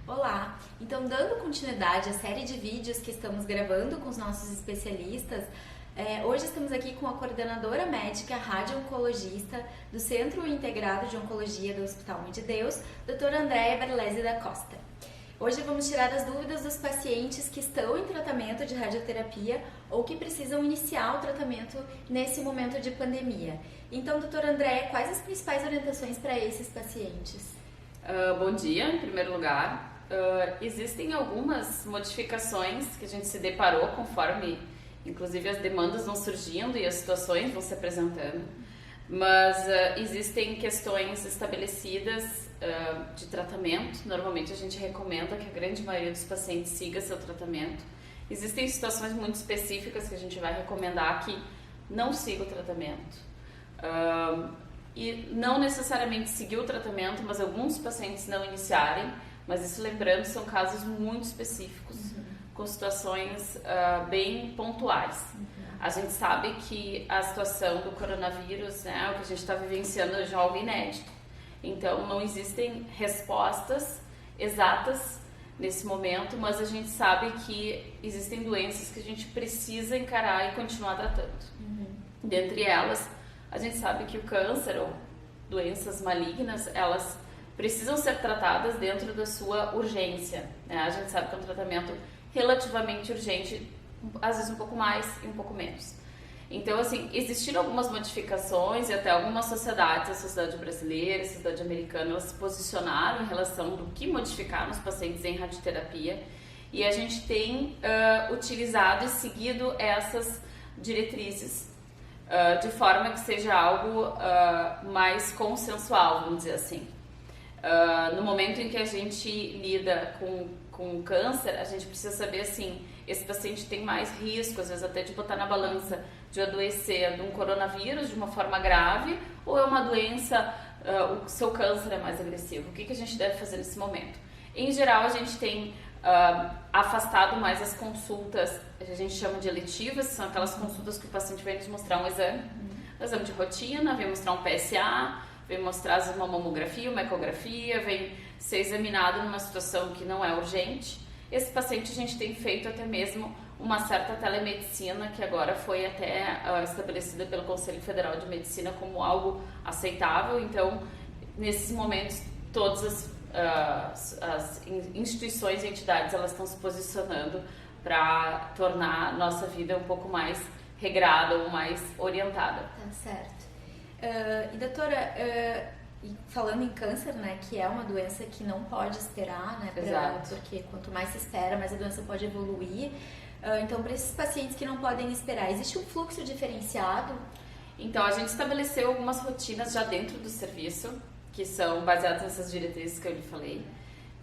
Olá! Então, dando continuidade à série de vídeos que estamos gravando com os nossos especialistas, hoje estamos aqui com a coordenadora médica radio-oncologista do Centro Integrado de Oncologia do Hospital Mãe de Deus, doutora Andréia Berlese da Costa. Hoje vamos tirar as dúvidas dos pacientes que estão em tratamento de radioterapia ou que precisam iniciar o tratamento nesse momento de pandemia. Então, doutora Andréia, quais as principais orientações para esses pacientes? Bom dia, em primeiro lugar. Existem algumas modificações que a gente se deparou conforme, inclusive, as demandas vão surgindo e as situações vão se apresentando, mas existem questões estabelecidas de tratamento. Normalmente a gente recomenda que a grande maioria dos pacientes siga seu tratamento. Existem situações muito específicas que a gente vai recomendar que não siga o tratamento. E não necessariamente seguir o tratamento, mas alguns pacientes não iniciarem, mas isso, lembrando, são casos muito específicos, com situações bem pontuais. A gente sabe que a situação do coronavírus, né, o que a gente está vivenciando é algo inédito. Então, não existem respostas exatas nesse momento, mas a gente sabe que existem doenças que a gente precisa encarar e continuar tratando. Dentre elas, a gente sabe que o câncer ou doenças malignas, elas precisam ser tratadas dentro da sua urgência, né? A gente sabe que é um tratamento relativamente urgente, às vezes um pouco mais e um pouco menos. Então, assim, existiram algumas modificações e até algumas sociedades, a sociedade brasileira, a sociedade americana, elas se posicionaram em relação do que modificar nos pacientes em radioterapia, e a gente tem utilizado e seguido essas diretrizes de forma que seja algo mais consensual, vamos dizer assim. No momento em que a gente lida com câncer, a gente precisa saber, assim, esse paciente tem mais risco, às vezes até de botar na balança, de adoecer de um coronavírus de uma forma grave, ou é uma doença, o seu câncer é mais agressivo. O que a gente deve fazer nesse momento? Em geral, a gente tem afastado mais as consultas, a gente chama de eletivas, são aquelas consultas que o paciente vem nos mostrar um exame de rotina, vem mostrar um PSA, vem mostrar uma mamografia, uma ecografia, vem ser examinado numa situação que não é urgente. Esse paciente a gente tem feito até mesmo uma certa telemedicina, que agora foi até estabelecida pelo Conselho Federal de Medicina como algo aceitável. Então, nesses momentos, todas as instituições e entidades, elas estão se posicionando para tornar a nossa vida um pouco mais regrada ou mais orientada. Tá certo. E doutora, falando em câncer, né, que é uma doença que não pode esperar, né, porque quanto mais se espera, mais a doença pode evoluir. Então, para esses pacientes que não podem esperar, existe um fluxo diferenciado? Então, a gente estabeleceu algumas rotinas já dentro do serviço, que são baseadas nessas diretrizes que eu lhe falei.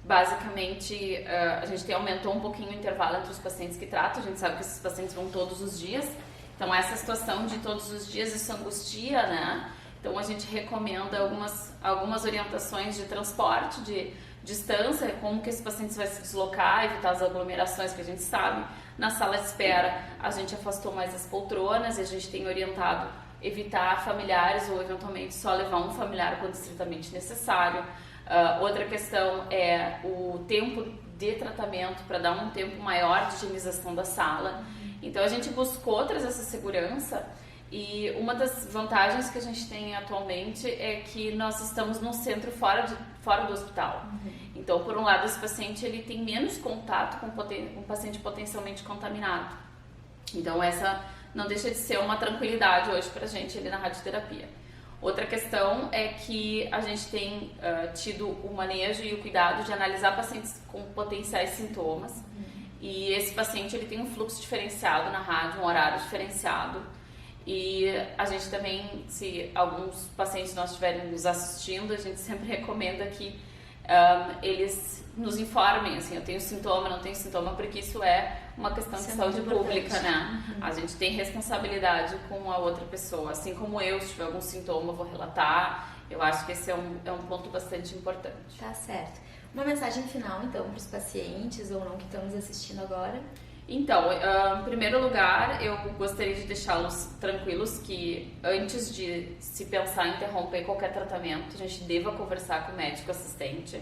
Basicamente, a gente aumentou um pouquinho o intervalo entre os pacientes que tratam. A gente sabe que esses pacientes vão todos os dias. Então, essa situação de todos os dias, isso angustia, né? Então, a gente recomenda algumas orientações de transporte, de distância, como que esse paciente vai se deslocar, evitar as aglomerações que a gente sabe. Na sala de espera, a gente afastou mais as poltronas e a gente tem orientado evitar familiares ou, eventualmente, só levar um familiar quando estritamente necessário. Outra questão é o tempo de tratamento, para dar um tempo maior de higienização da sala. Então, a gente buscou trazer essa segurança, e uma das vantagens que a gente tem atualmente é que nós estamos num centro fora do hospital. Então, por um lado, esse paciente ele tem menos contato com um paciente potencialmente contaminado. Então, essa não deixa de ser uma tranquilidade hoje para a gente ali na radioterapia. Outra questão é que a gente tem tido o manejo e o cuidado de analisar pacientes com potenciais sintomas. E esse paciente ele tem um fluxo diferenciado na rádio, um horário diferenciado. E a gente também, se alguns pacientes nós estiverem nos assistindo, a gente sempre recomenda que eles nos informem, assim, eu tenho sintoma, não tenho sintoma, porque isso é uma questão de saúde pública, né? A gente tem responsabilidade com a outra pessoa, assim como eu, se tiver algum sintoma, eu vou relatar. Eu acho que esse é um ponto bastante importante. Tá certo. Uma mensagem final, então, para os pacientes ou não que estão nos assistindo agora? Então, em primeiro lugar, eu gostaria de deixá-los tranquilos que antes de se pensar em interromper qualquer tratamento, a gente deva conversar com o médico assistente.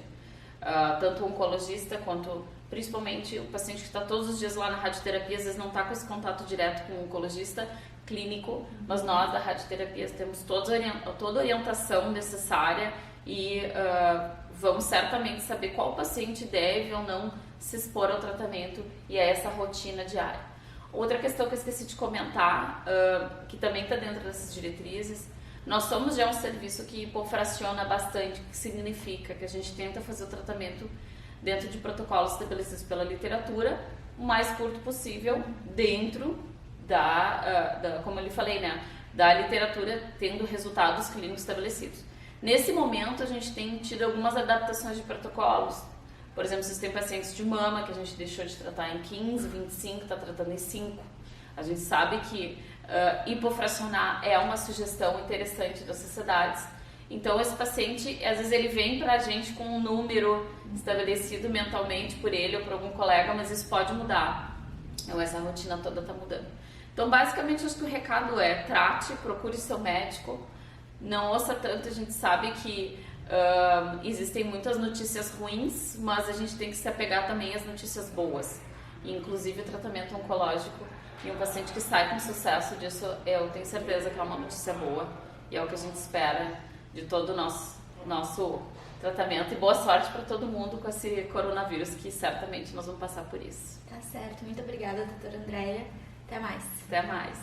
tanto o oncologista quanto principalmente o paciente que está todos os dias lá na radioterapia, às vezes não está com esse contato direto com o oncologista clínico, mas nós da radioterapia temos toda a orientação necessária e vamos certamente saber qual paciente deve ou não se expor ao tratamento e a essa rotina diária. Outra questão que eu esqueci de comentar, que também está dentro dessas diretrizes, nós somos já um serviço que hipofraciona bastante, o que significa que a gente tenta fazer o tratamento dentro de protocolos estabelecidos pela literatura, o mais curto possível, dentro como eu lhe falei, né, da literatura, tendo resultados clínicos estabelecidos. Nesse momento, a gente tem tido algumas adaptações de protocolos. Por exemplo, vocês têm pacientes de mama que a gente deixou de tratar em 15, 25, está tratando em 5. A gente sabe que hipofracionar é uma sugestão interessante das sociedades. Então, esse paciente, às vezes ele vem para a gente com um número estabelecido mentalmente por ele ou por algum colega, mas isso pode mudar. Então, essa rotina toda está mudando. Então, basicamente, acho que o recado é: trate, procure seu médico, não ouça tanto. A gente sabe que existem muitas notícias ruins, mas a gente tem que se apegar também às notícias boas, inclusive o tratamento oncológico. E um paciente que sai com sucesso disso, eu tenho certeza que é uma notícia boa e é o que a gente espera de todo o nosso tratamento. E boa sorte para todo mundo com esse coronavírus, que certamente nós vamos passar por isso. Tá certo. Muito obrigada, doutora Andréia. Até mais. Até mais.